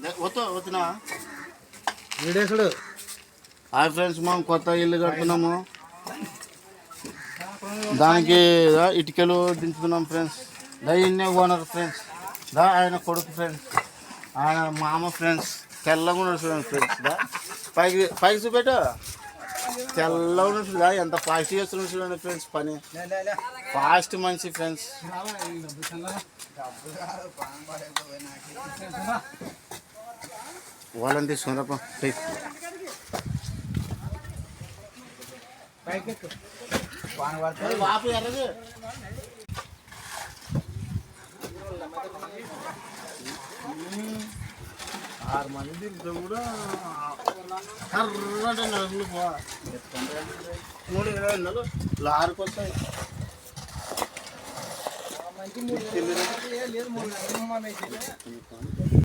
వచ్చినా వీడేసుడు. Hi friends, మనం కొత్త ఇల్లు కడుతున్నాము. దానికి ఇటుకలు దించుతున్నాం ఫ్రెండ్స్. ఈయన్నే ఓనర్ ఫ్రెండ్స్. ఆయన కొడుకు ఫ్రెండ్స్, ఆయన మామ ఫ్రెండ్స్. తెల్లగా ఉన్నాడు చూడండి ఫ్రెండ్స్. పైకి పైకి చూపెట్టు. తెల్లగా ఉన్నట్టుగా ఎంత ఫాస్ట్ చేస్తున్నాడు చూడండి ఫ్రెండ్స్. పని ఫాస్ట్ మనిషి ఫ్రెండ్స్. వాళ్ళని తీసుకున్నారప్ప. వాపు ఎర్రది 6 మంది తిరిగితే కూడా కర్రంటే నడుపులు పో 3-20 నెలలు లారీకి వస్తాయి.